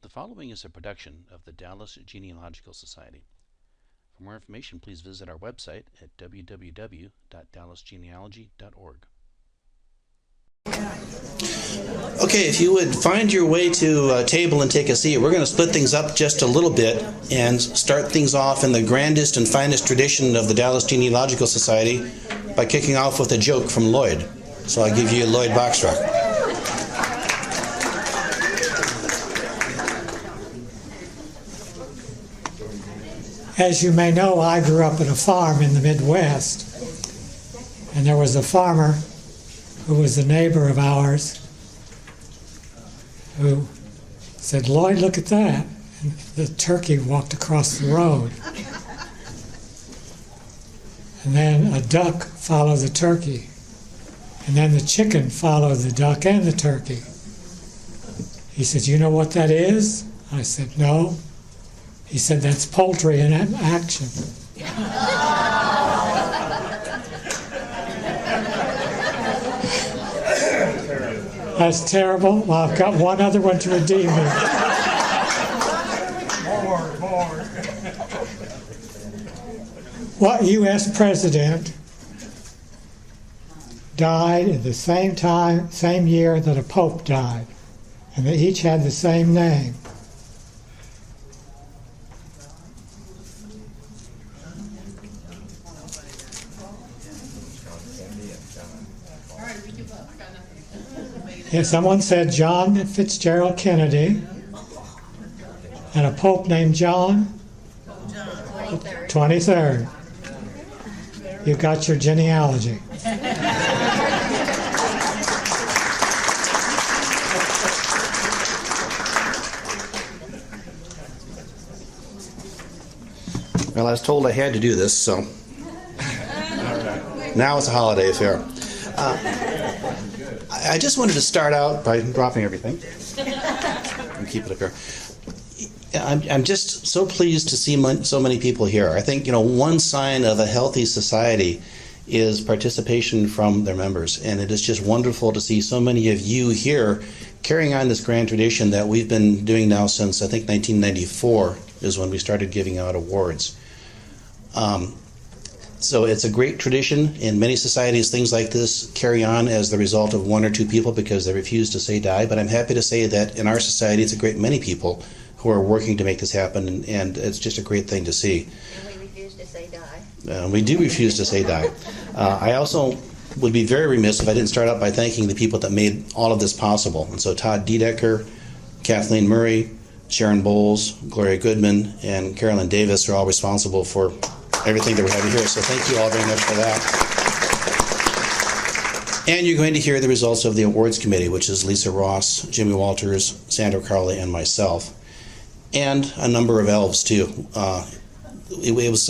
The following is a production of the Dallas Genealogical Society. For more information, please visit our website at www.dallasgenealogy.org. Okay, if you would find your way to a table and take a seat, we're going to split things up just a little bit and start things off in the grandest and finest tradition of the Dallas Genealogical Society by kicking off with a joke from Lloyd. So I'll give you Lloyd Box Truck. As you may know, I grew up at a farm in the Midwest, and there was a farmer who was a neighbor of ours who said, "Lloyd, look at that." And the turkey walked across the road. And then a duck followed the turkey. And then the chicken followed the duck and the turkey. He said, "You know what that is?" I said, "No." He said, "That's poultry in action." That's terrible. Well, I've got one other one to redeem me. More. What U.S. president died at the same time, same year that a pope died, and they each had the same name? Yeah, someone said John Fitzgerald Kennedy, and a pope named John 23rd. You got your genealogy. Well, I was told I had to do this, so now it's a holiday affair. I just wanted to start out by dropping everything and keep it up here. I'm just so pleased to see so many people here. I think, one sign of a healthy society is participation from their members, and it is just wonderful to see so many of you here carrying on this grand tradition that we've been doing now since, I think, 1994 is when we started giving out awards. So it's a great tradition. In many societies, things like this carry on as the result of one or two people because they refuse to say die. But I'm happy to say that in our society, it's a great many people who are working to make this happen, and it's just a great thing to see. And we refuse to say die. We do refuse to say die. I also would be very remiss if I didn't start out by thanking the people that made all of this possible. And so Todd Dedecker, Kathleen Murray, Sharon Bowles, Gloria Goodman, and Carolyn Davis are all responsible for everything that we're having here. So thank you all very much for that. And you're going to hear the results of the awards committee, which is Lisa Ross, Jimmy Walters, Sandra Carley, and myself, and a number of elves too. It was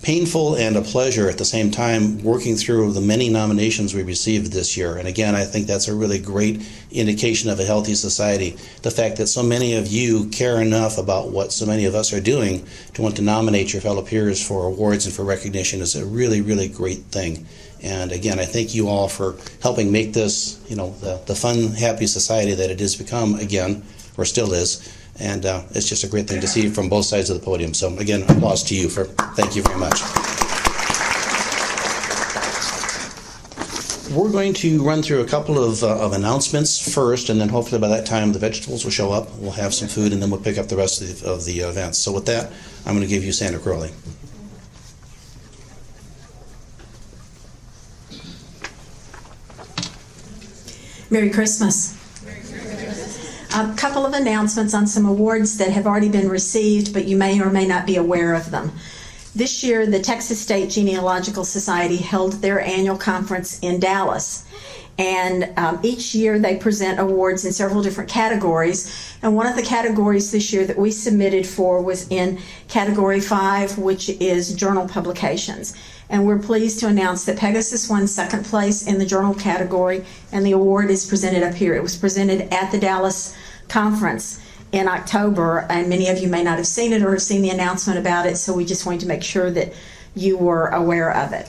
painful and a pleasure at the same time working through the many nominations we received this year. And again, I think that's a really great indication of a healthy society. The fact that so many of you care enough about what so many of us are doing to want to nominate your fellow peers for awards and for recognition is a really, really great thing. And again, I thank you all for helping make this, the fun, happy society that it has become again, or still is. And it's just a great thing to see from both sides of the podium. So again, applause to you thank you very much. We're going to run through a couple of announcements first, and then hopefully by that time the vegetables will show up. We'll have some food, and then we'll pick up the rest of the events. So with that, I'm going to give you Sandra Crowley. Merry Christmas. A couple of announcements on some awards that have already been received, but you may or may not be aware of them. This year, the Texas State Genealogical Society held their annual conference in Dallas. And each year they present awards in several different categories. And one of the categories this year that we submitted for was in Category 5, which is journal publications. And we're pleased to announce that Pegasus won second place in the journal category, and the award is presented up here. It was presented at the Dallas conference in October, and many of you may not have seen it or have seen the announcement about it, so we just wanted to make sure that you were aware of it.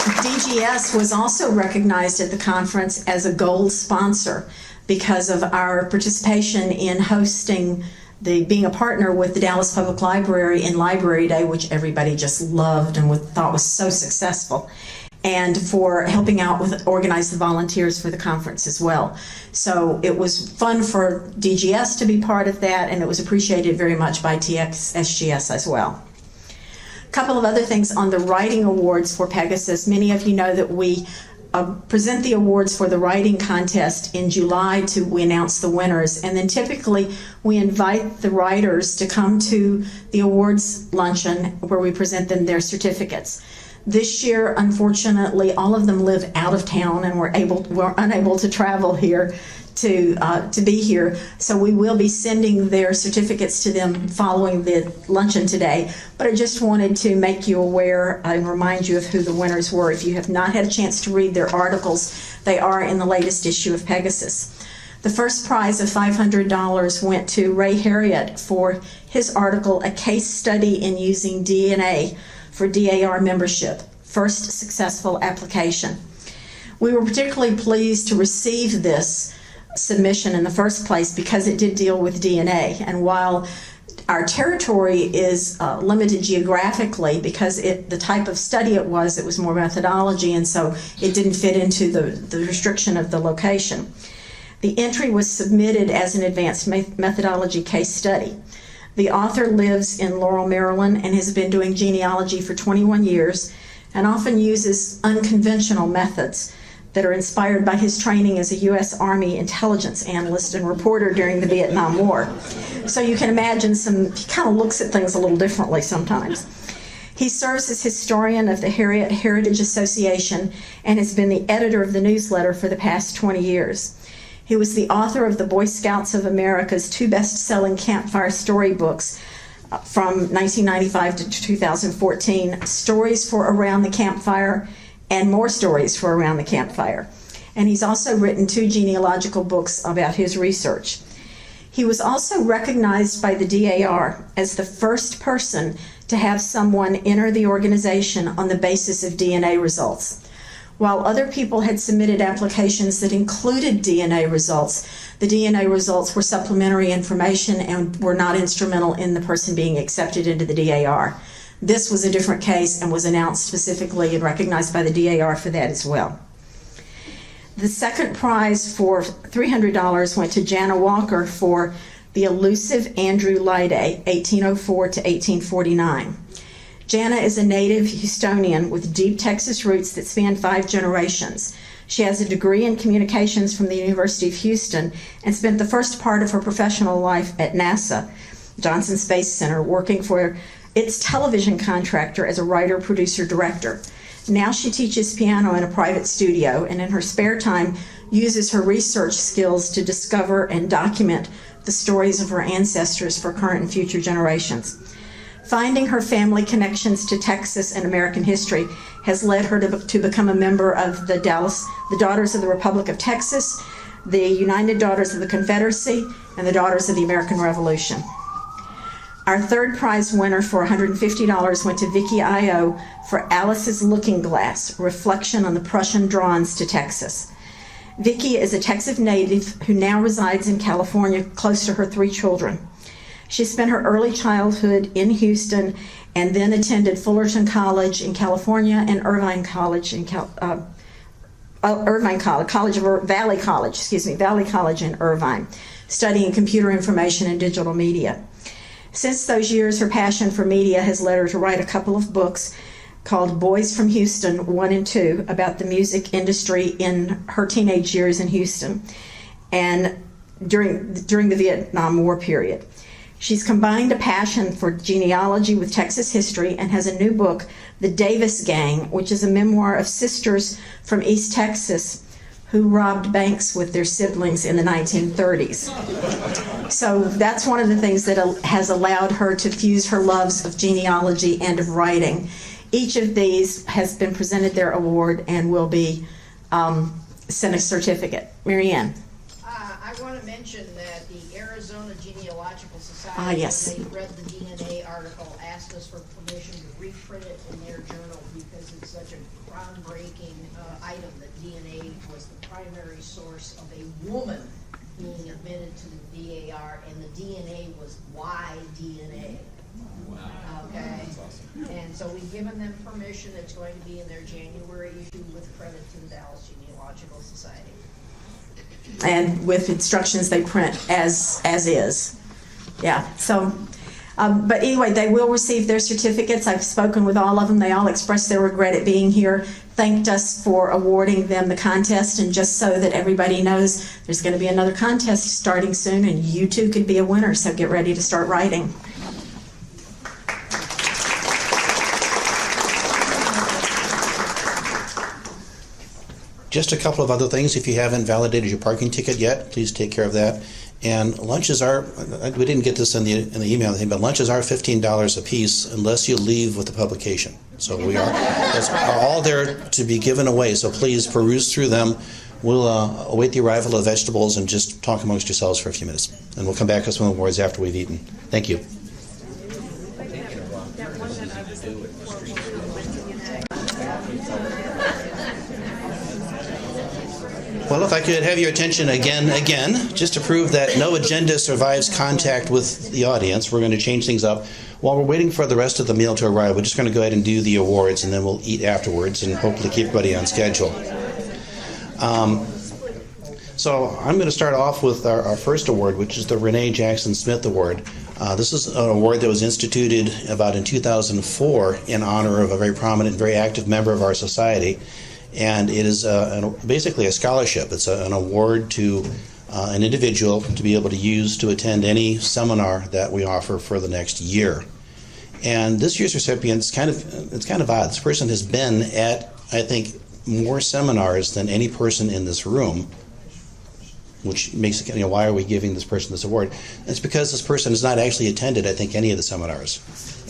DGS was also recognized at the conference as a gold sponsor because of our participation in hosting being a partner with the Dallas Public Library in Library Day, which everybody just loved and thought was so successful, and for helping out with organize the volunteers for the conference as well. So it was fun for DGS to be part of that, and it was appreciated very much by TXSGS as well. A couple of other things on the writing awards for Pegasus. Many of you know that we present the awards for the writing contest in July we announce the winners, and then typically we invite the writers to come to the awards luncheon where we present them their certificates. This year, unfortunately, all of them live out of town and we're unable to travel here to be here. So we will be sending their certificates to them following the luncheon today. But I just wanted to make you aware and remind you of who the winners were. If you have not had a chance to read their articles, they are in the latest issue of Pegasus. The first prize of $500 went to Ray Harriott for his article, A Case Study in Using DNA for DAR Membership, First Successful Application. We were particularly pleased to receive this submission in the first place because it did deal with DNA. And while our territory is limited geographically because the type of study it was more methodology, and so it didn't fit into the restriction of the location. The entry was submitted as an advanced methodology case study. The author lives in Laurel, Maryland, and has been doing genealogy for 21 years and often uses unconventional methods that are inspired by his training as a U.S. Army intelligence analyst and reporter during the Vietnam War. So you can imagine he kind of looks at things a little differently sometimes. He serves as historian of the Harriet Heritage Association and has been the editor of the newsletter for the past 20 years. He was the author of the Boy Scouts of America's 2 best-selling campfire storybooks from 1995 to 2014, Stories for Around the Campfire and More Stories for Around the Campfire. And he's also written 2 genealogical books about his research. He was also recognized by the DAR as the first person to have someone enter the organization on the basis of DNA results. While other people had submitted applications that included DNA results, the DNA results were supplementary information and were not instrumental in the person being accepted into the DAR. This was a different case and was announced specifically and recognized by the DAR for that as well. The second prize for $300 went to Jana Walker for The Elusive Andrew Lyday, 1804 to 1849. Jana is a native Houstonian with deep Texas roots that span 5 generations. She has a degree in communications from the University of Houston and spent the first part of her professional life at NASA, Johnson Space Center, working for its television contractor as a writer, producer, director. Now she teaches piano in a private studio and in her spare time uses her research skills to discover and document the stories of her ancestors for current and future generations. Finding her family connections to Texas and American history has led her to become a member of the Daughters of the Republic of Texas, the United Daughters of the Confederacy, and the Daughters of the American Revolution. Our third prize winner for $150 went to Vicky Io for Alice's Looking Glass, Reflection on the Prussian Drawings to Texas. Vicky is a Texas native who now resides in California close to her 3 children. She spent her early childhood in Houston and then attended Fullerton College in California and Valley College in Irvine, studying computer information and digital media. Since those years, her passion for media has led her to write a couple of books called Boys from Houston 1 and 2 about the music industry in her teenage years in Houston and during the Vietnam War period. She's combined a passion for genealogy with Texas history and has a new book, The Davis Gang, which is a memoir of sisters from East Texas who robbed banks with their siblings in the 1930s. So that's one of the things that has allowed her to fuse her loves of genealogy and of writing. Each of these has been presented their award and will be sent a certificate. Mary Ann. I want want to mention that the Arizona Genealogical Society, yes. when they read the DNA article, asked us for permission to reprint it in their journal because it's such a groundbreaking item that DNA was the primary source of a woman being admitted to the DAR, and the DNA was Y DNA. Wow. Okay. That's awesome. And so we've given them permission. It's going to be in their January issue with credit to the Dallas Genealogical Society. And with instructions they print as is. Yeah, so, but anyway, they will receive their certificates. I've spoken with all of them. They all expressed their regret at being here, thanked us for awarding them the contest, and just so that everybody knows, there's going to be another contest starting soon, and you too could be a winner, so get ready to start writing. Just a couple of other things. If you haven't validated your parking ticket yet, please take care of that. And lunches are, we didn't get this in the email thing, but lunches are $15 a piece unless you leave with the publication. So that's all there to be given away. So please peruse through them. We'll await the arrival of vegetables and just talk amongst yourselves for a few minutes. And we'll come back with some awards after we've eaten. Thank you. Well, if I could have your attention again, just to prove that no agenda survives contact with the audience, we're going to change things up. While we're waiting for the rest of the meal to arrive, we're just going to go ahead and do the awards, and then we'll eat afterwards and hopefully keep everybody on schedule. So I'm going to start off with our first award, which is the Renee Jackson Smith Award. This is an award that was instituted about in 2004 in honor of a very prominent, very active member of our society. And it is basically a scholarship. It's an award to an individual to be able to use to attend any seminar that we offer for the next year. And this year's recipient is kind of odd. This person has been at, I think, more seminars than any person in this room, which makes it, why are we giving this person this award? It's because this person has not actually attended, I think, any of the seminars.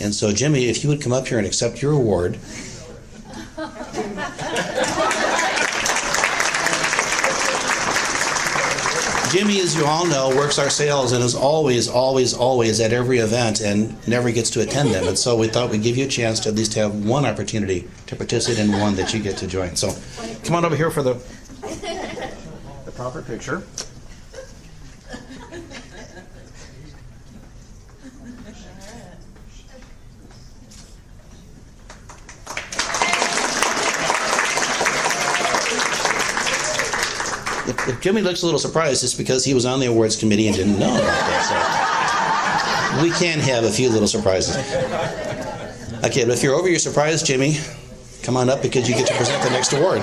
And so, Jimmy, if you would come up here and accept your award. Jimmy, as you all know, works our sales and is always at every event and never gets to attend them. And so we thought we'd give you a chance to at least have one opportunity to participate in one that you get to join. So come on over here for the proper picture. If Jimmy looks a little surprised, it's because he was on the awards committee and didn't know about that. So we can have a few little surprises. Okay, but if you're over your surprise, Jimmy, come on up because you get to present the next award.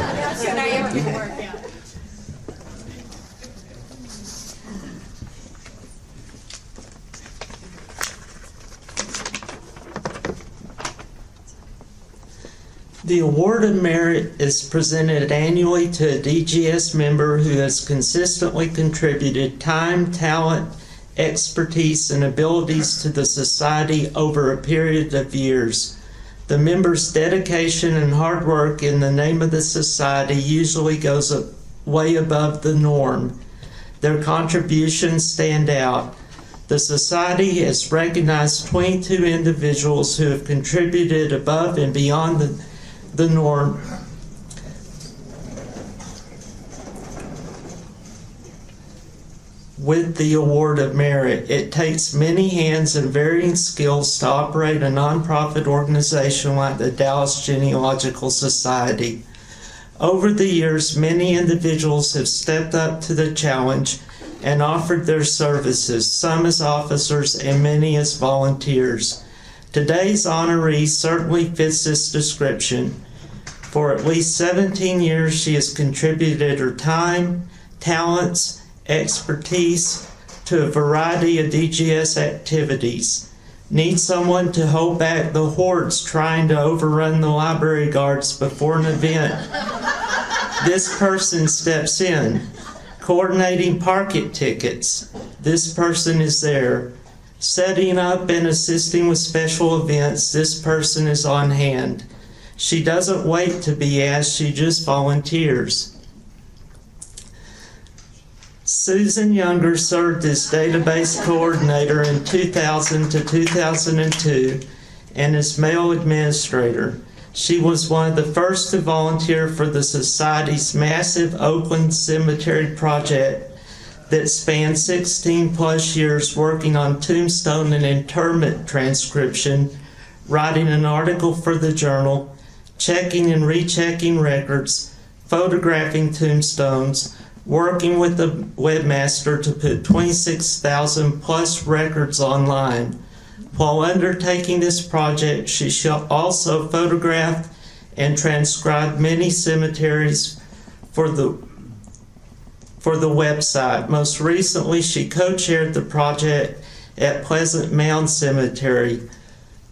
The Award of Merit is presented annually to a DGS member who has consistently contributed time, talent, expertise, and abilities to the Society over a period of years. The member's dedication and hard work in the name of the Society usually goes way above the norm. Their contributions stand out. The Society has recognized 22 individuals who have contributed above and beyond the norm. With the Award of Merit, it takes many hands and varying skills to operate a nonprofit organization like the Dallas Genealogical Society. Over the years, many individuals have stepped up to the challenge and offered their services, some as officers and many as volunteers. Today's honoree certainly fits this description. For at least 17 years, she has contributed her time, talents, expertise to a variety of DGS activities. Need someone to hold back the hordes trying to overrun the library guards before an event? This person steps in. Coordinating parking tickets. This person is there. Setting up and assisting with special events. This person is on hand. She doesn't wait to be asked, she just volunteers. Susan Younger served as database coordinator in 2000 to 2002 and as mail administrator. She was one of the first to volunteer for the Society's massive Oakland Cemetery project that spanned 16 plus years, working on tombstone and interment transcription, writing an article for the journal, checking and rechecking records, photographing tombstones, working with the webmaster to put 26,000 plus records online. While undertaking this project, she also photographed and transcribed many cemeteries for the website. Most recently, she co-chaired the project at Pleasant Mound Cemetery.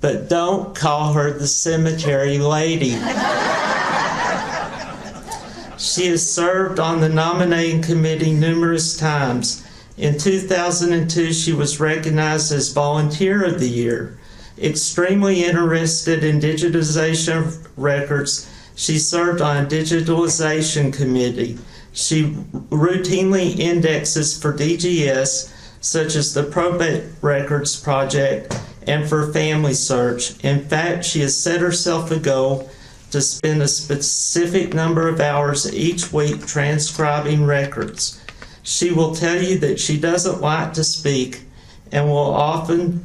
But don't call her the cemetery lady. She has served on the nominating committee numerous times. In 2002, she was recognized as Volunteer of the Year. Extremely interested in digitization of records, she served on a digitalization committee. She routinely indexes for DGS, such as the Probate Records Project, and for Family Search. In fact, she has set herself a goal to spend a specific number of hours each week transcribing records. She will tell you that she doesn't like to speak and will often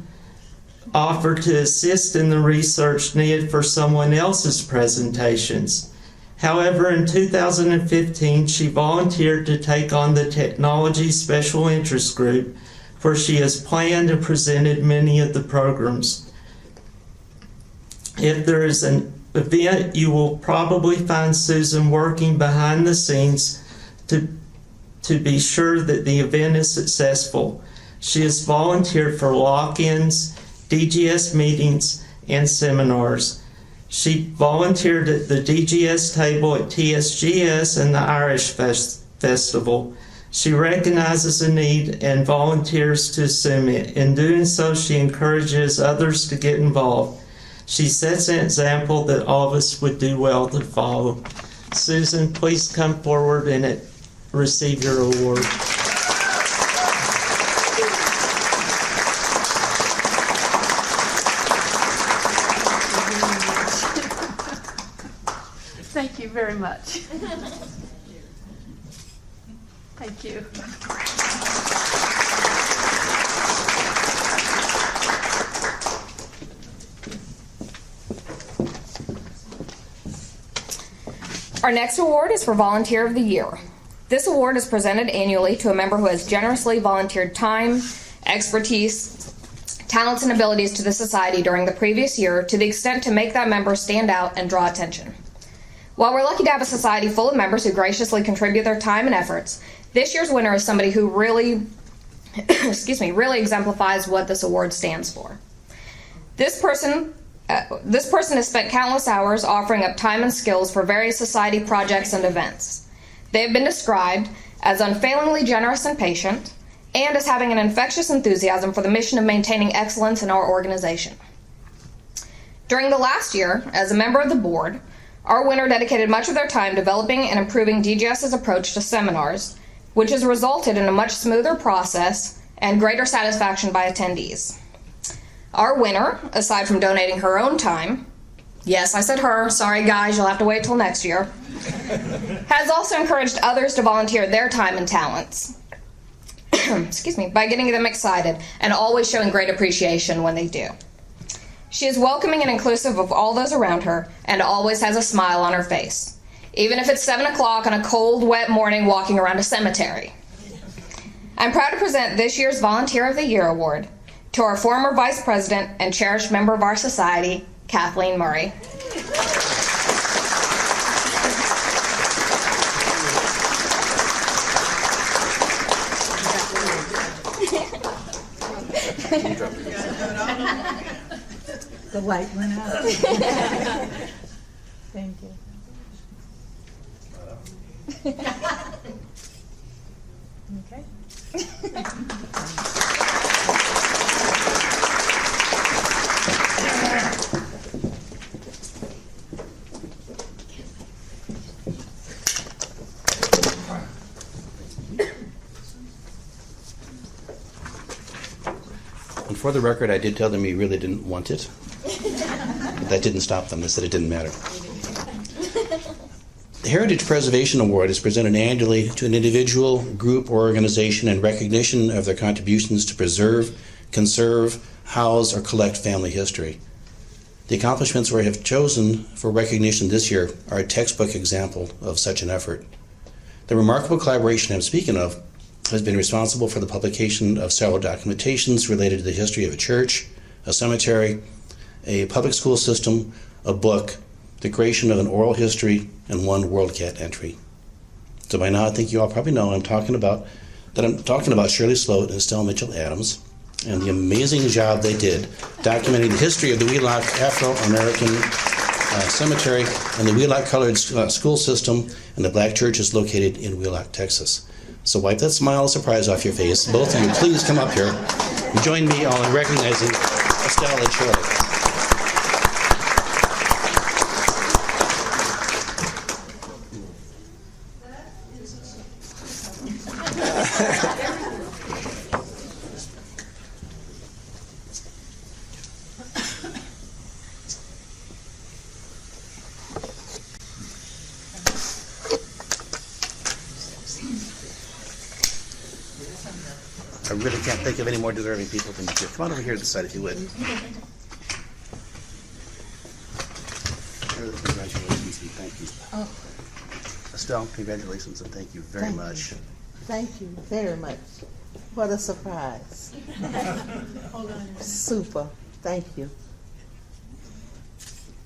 offer to assist in the research needed for someone else's presentations. However, in 2015, she volunteered to take on the Technology Special Interest Group, where she has planned and presented many of the programs. If there is an event, you will probably find Susan working behind the scenes to be sure that the event is successful. She has volunteered for lock-ins, DGS meetings, and seminars. She volunteered at the DGS table at TSGS and the Irish Festival. She recognizes a need and volunteers to assume it. In doing so, she encourages others to get involved. She sets an example that all of us would do well to follow. Susan, please come forward and receive your award. Thank you very much. Thank you. Our next award is for Volunteer of the Year. This award is presented annually to a member who has generously volunteered time, expertise, talents, and abilities to the Society during the previous year to the extent to make that member stand out and draw attention. While we're lucky to have a Society full of members who graciously contribute their time and efforts, this year's winner is somebody who really exemplifies what this award stands for. This person has spent countless hours offering up time and skills for various Society projects and events. They have been described as unfailingly generous and patient, and as having an infectious enthusiasm for the mission of maintaining excellence in our organization. During the last year, as a member of the board, our winner dedicated much of their time developing and improving DGS's approach to seminars, which has resulted in a much smoother process and greater satisfaction by attendees. Our winner, aside from donating her own time, yes, I said her, sorry guys, you'll have to wait till next year, has also encouraged others to volunteer their time and talents, by getting them excited and always showing great appreciation when they do. She is welcoming and inclusive of all those around her and always has a smile on her face, even if it's 7 o'clock on a cold, wet morning walking around a cemetery. I'm proud to present this year's Volunteer of the Year Award to our former Vice President and cherished member of our Society, Kathleen Murray. The light went out. Thank you. Okay. And for the record, I did tell them he really didn't want it. But that didn't stop them. They said it didn't matter. The Heritage Preservation Award is presented annually to an individual, group, or organization in recognition of their contributions to preserve, conserve, house, or collect family history. The accomplishments we have chosen for recognition this year are a textbook example of such an effort. The remarkable collaboration I'm speaking of has been responsible for the publication of several documentations related to the history of a church, a cemetery, a public school system, a book, the creation of an oral history, and one WorldCat entry. So by now I think you all probably know I'm talking about Shirley Sloat and Estelle Mitchell Adams and the amazing job they did documenting the history of the Wheelock Afro-American Cemetery and the Wheelock Colored School System and the black churches located in Wheelock, Texas. So wipe that smile of surprise off your face. Both of you, please come up here and join me all in recognizing Estelle and Shirley. I really can't think of any more deserving people than you two. Come on over here to the side if you would. Congratulations and thank you. Oh. Estelle, congratulations and thank you very much. Thank you very much. What a surprise. Super. Thank you.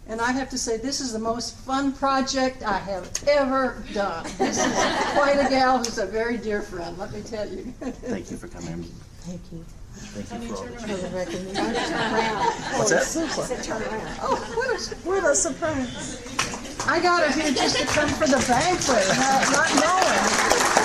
And I have to say, this is the most fun project I have ever done. This is quite a gal who's a very dear friend, let me tell you. Thank you for coming. Thank you. Thank you for all this. For the recognition. What's that? Super. Oh, what a surprise. I got her here just to come for the banquet, not knowing.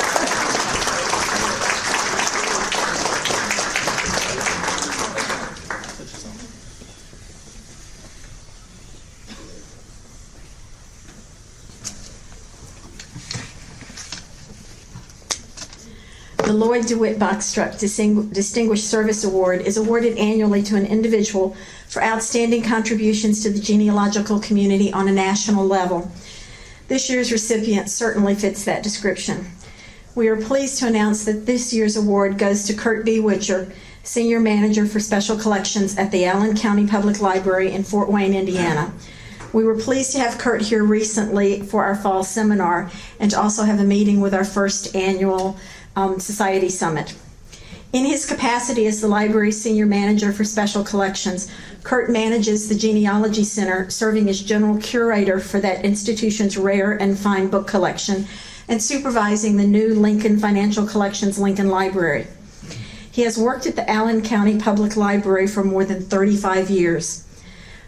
The Lloyd Box Truck Distinguished Service Award is awarded annually to an individual for outstanding contributions to the genealogical community on a national level. This year's recipient certainly fits that description. We are pleased to announce that this year's award goes to Kurt B. Witcher, Senior Manager for Special Collections at the Allen County Public Library in Fort Wayne, Indiana. We were pleased to have Kurt here recently for our fall seminar and to also have a meeting with our first annual Society Summit. In his capacity as the library's Senior Manager for Special Collections, Kurt manages the Genealogy Center, serving as General Curator for that institution's rare and fine book collection and supervising the new Lincoln Financial Collections Lincoln Library. He has worked at the Allen County Public Library for more than 35 years.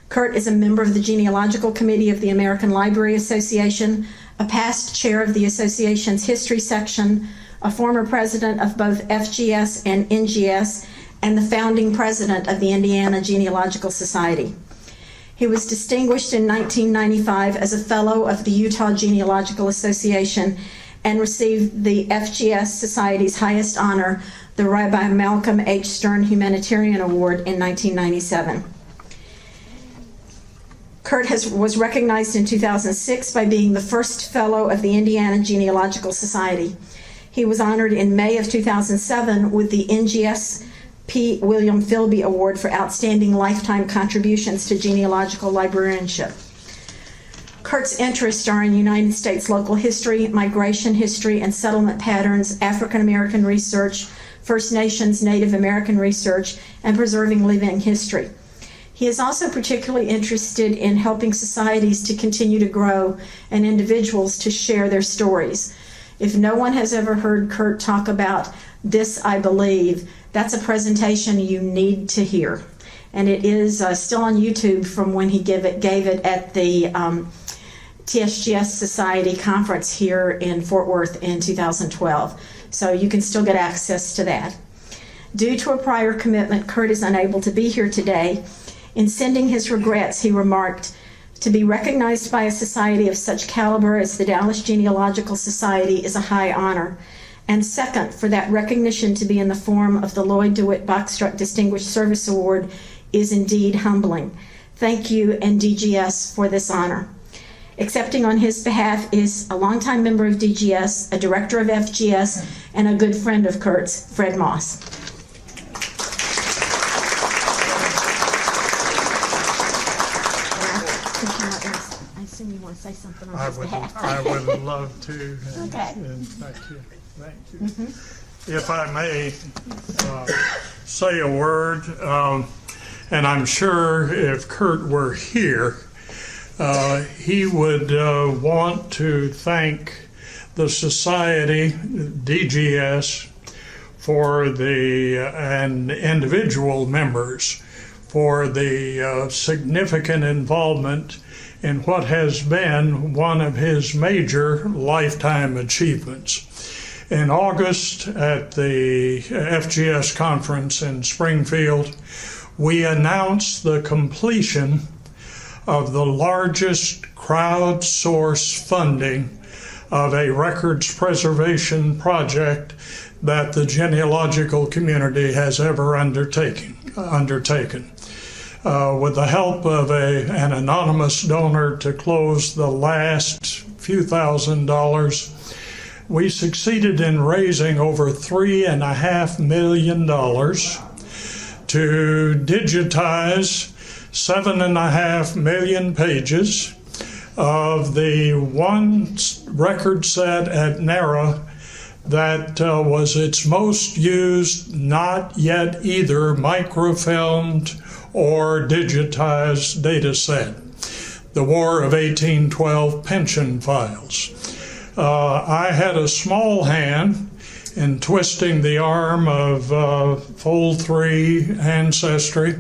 Kurt is a member of the Genealogical Committee of the American Library Association, a past chair of the association's history section, a former president of both FGS and NGS, and the founding president of the Indiana Genealogical Society. He was distinguished in 1995 as a fellow of the Utah Genealogical Association and received the FGS Society's highest honor, the Rabbi Malcolm H. Stern Humanitarian Award, in 1997. Kurt was recognized in 2006 by being the first fellow of the Indiana Genealogical Society. He was honored in May of 2007 with the NGS P. William Philby Award for Outstanding Lifetime Contributions to Genealogical Librarianship. Kurt's interests are in United States local history, migration history and settlement patterns, African American research, First Nations, Native American research, and preserving living history. He is also particularly interested in helping societies to continue to grow and individuals to share their stories. If no one has ever heard Kurt talk about This I Believe, that's a presentation you need to hear. And it is still on YouTube from when he gave it at the TSGS Society conference here in Fort Worth in 2012. So you can still get access to that. Due to a prior commitment, Kurt is unable to be here today. In sending his regrets, he remarked, "To be recognized by a society of such caliber as the Dallas Genealogical Society is a high honor. And second, for that recognition to be in the form of the Lloyd Box Truck Distinguished Service Award is indeed humbling. Thank you and DGS for this honor. Accepting on his behalf is a longtime member of DGS, a director of FGS, and a good friend of Kurt's, Fred Moss. I assume you want to say something on his behalf. I would love to. Okay. And thank you. Thank you. Mm-hmm. If I may say a word, and I'm sure if Kurt were here, he would want to thank the society, DGS, for and individual members for the significant involvement in what has been one of his major lifetime achievements. In August at the FGS conference in Springfield, we announced the completion of the largest crowdsourced funding of a records preservation project that the genealogical community has ever undertaken. With the help of an anonymous donor to close the last few $1,000s, we succeeded in raising over $3.5 million to digitize 7.5 million pages of the one record set at NARA that was its most used, not yet either microfilmed or digitized data set, the War of 1812 pension files. I had a small hand in twisting the arm of Fold 3 Ancestry,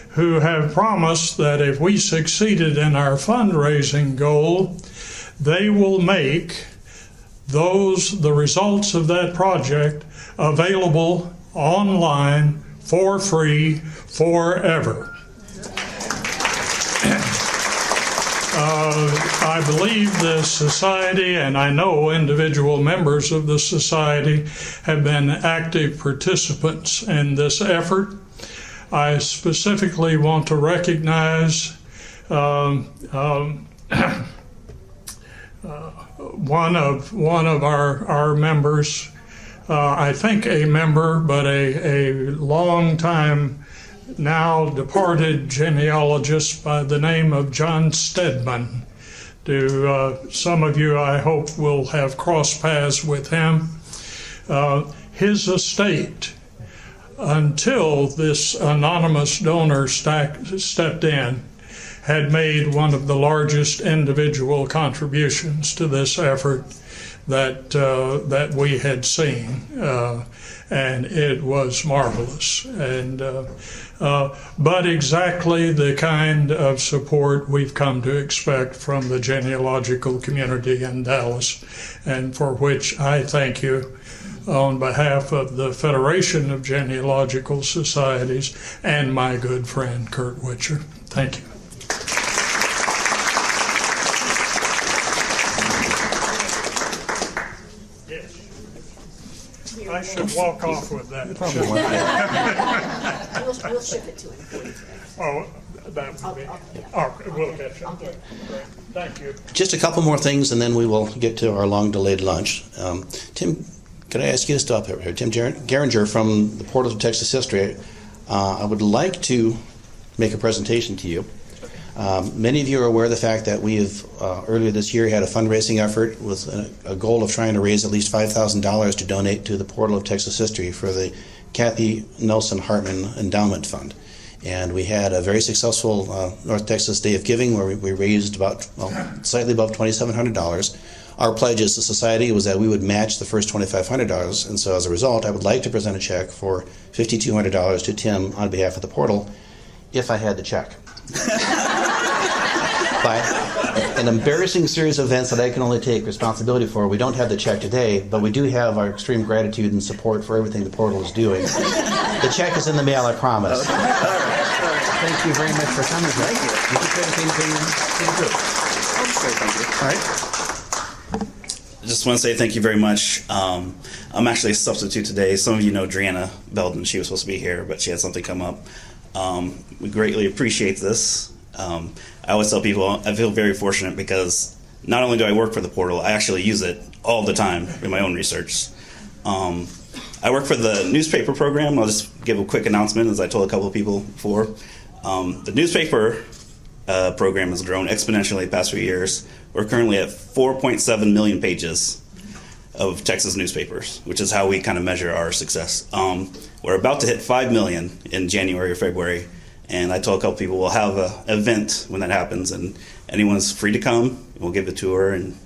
who have promised that if we succeeded in our fundraising goal, they will make the results of that project available online for free forever. I believe the society, and I know individual members of the society, have been active participants in this effort. I specifically want to recognize one of our members, I think a member, but a long time now departed genealogist by the name of John Stedman. Some of you, I hope, will have crossed paths with him. His estate, until this anonymous donor stepped in, had made one of the largest individual contributions to this effort that we had seen, and it was marvelous. But exactly the kind of support we've come to expect from the genealogical community in Dallas, and for which I thank you on behalf of the Federation of Genealogical Societies and my good friend Kurt Witcher. Thank you. I should walk off with that. We'll ship it to him for you. Oh, that would be. We'll catch up. Great. Thank you. Just a couple more things, and then we will get to our long-delayed lunch. Tim, could I ask you to stop over here? Tim Geringer from the Portals of Texas History. I would like to make a presentation to you. Many of you are aware of the fact that we have earlier this year had a fundraising effort with a goal of trying to raise at least $5,000 to donate to the Portal of Texas History for the Kathy Nelson Hartman Endowment Fund. And we had a very successful North Texas Day of Giving where we raised slightly above $2,700. Our pledge as a society was that we would match the first $2,500, and so as a result, I would like to present a check for $5,200 to Tim on behalf of the Portal, if I had the check. By an embarrassing series of events that I can only take responsibility for, we don't have the check today, but we do have our extreme gratitude and support for everything the Portal is doing. The check is in the mail, I promise. Okay. All right. Thank you very much for coming. Thank you. You can say anything to the group. Okay, thank you. All right. just want to say thank you very much. I'm actually a substitute today. Some of you know Driana Belden. She was supposed to be here, but she had something come up. We greatly appreciate this. I always tell people I feel very fortunate because not only do I work for the portal, I actually use it all the time in my own research. I work for the newspaper program. I'll just give a quick announcement, as I told a couple of people before. The newspaper program has grown exponentially the past few years. We're currently at 4.7 million pages of Texas newspapers, which is how we kind of measure our success. We're about to hit 5 million in January or February, and I told a couple people we'll have an event when that happens, and anyone's free to come. We'll give a tour, and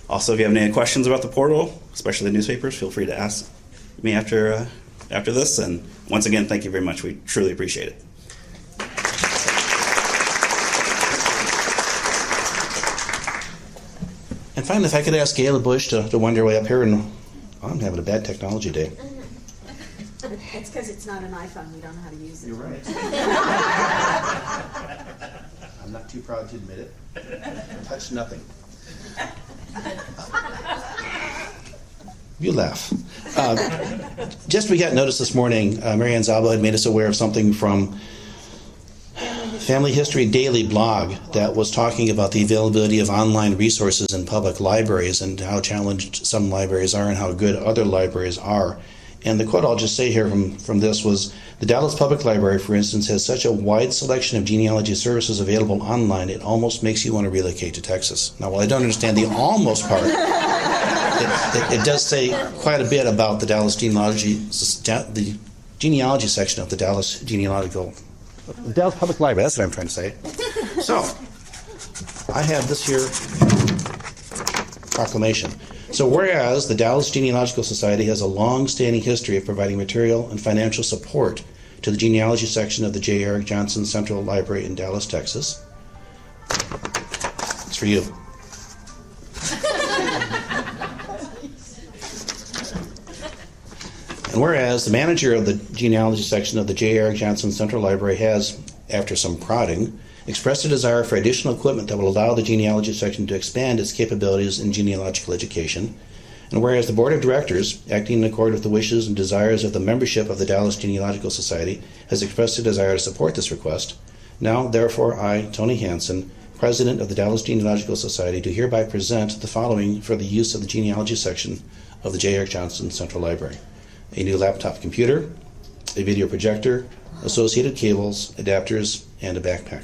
also if you have any questions about the portal, especially the newspapers, feel free to ask me after this. And once again, thank you very much. We truly appreciate it. And finally, if I could ask Gayla Bush to wander her way up here, and I'm having a bad technology day. It's because it's not an iPhone. We don't know how to use it. You're right. I'm not too proud to admit it. Touch nothing. You laugh. Just we got notice this morning, Marianne Zaba had made us aware of something from Family History Daily blog that was talking about the availability of online resources in public libraries and how challenged some libraries are and how good other libraries are. And the quote I'll just say here from this was, the Dallas Public Library, for instance, has such a wide selection of genealogy services available online, it almost makes you want to relocate to Texas. Now, while I don't understand the almost part, it does say quite a bit about the Dallas Genealogy, the genealogy section of the Dallas Genealogical, the Dallas Public Library, that's what I'm trying to say. So, I have this here proclamation. So whereas the Dallas Genealogical Society has a long-standing history of providing material and financial support to the genealogy section of the J. Eric Johnson Central Library in Dallas, Texas. It's for you. And whereas the manager of the genealogy section of the J. Eric Johnson Central Library has, after some prodding, expressed a desire for additional equipment that will allow the genealogy section to expand its capabilities in genealogical education. And whereas the Board of Directors, acting in accord with the wishes and desires of the membership of the Dallas Genealogical Society, has expressed a desire to support this request, now, therefore, I, Tony Hansen, President of the Dallas Genealogical Society, do hereby present the following for the use of the genealogy section of the J. Eric Johnson Central Library: a new laptop computer, a video projector, associated cables, adapters, and a backpack.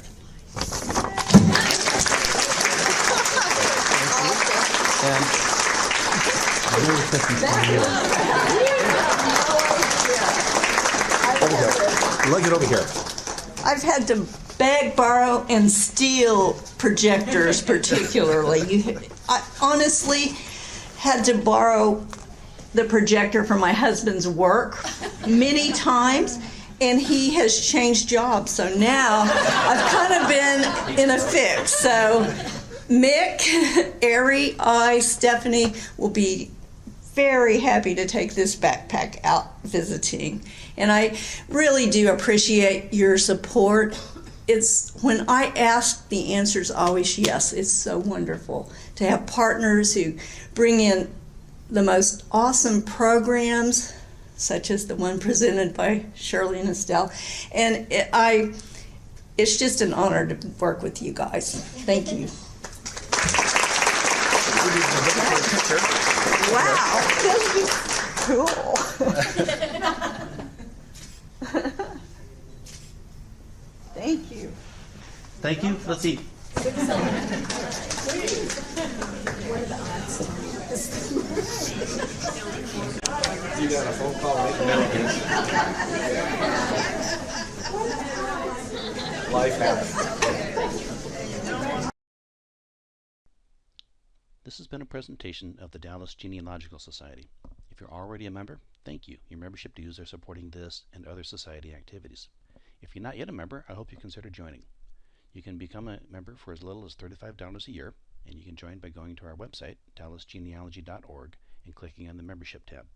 Lug it over here. I've had to beg, borrow, and steal projectors particularly. I honestly had to borrow the projector from my husband's work many times, and he has changed jobs, so now I've kind of been in a fix. So Mick, Ari, Stephanie will be very happy to take this backpack out visiting. And I really do appreciate your support. It's when I ask, the answer's always yes. It's so wonderful to have partners who bring in the most awesome programs, such as the one presented by Shirley and Estelle. And it's just an honor to work with you guys. Thank you. Wow, this is cool. Thank you. Thank you. Let's eat. You got a phone call right now. Life happens. This has been a presentation of the Dallas Genealogical Society. If you're already a member, thank you. Your membership dues are supporting this and other society activities. If you're not yet a member, I hope you consider joining. You can become a member for as little as $35 a year, and you can join by going to our website, dallasgenealogy.org, and clicking on the membership tab.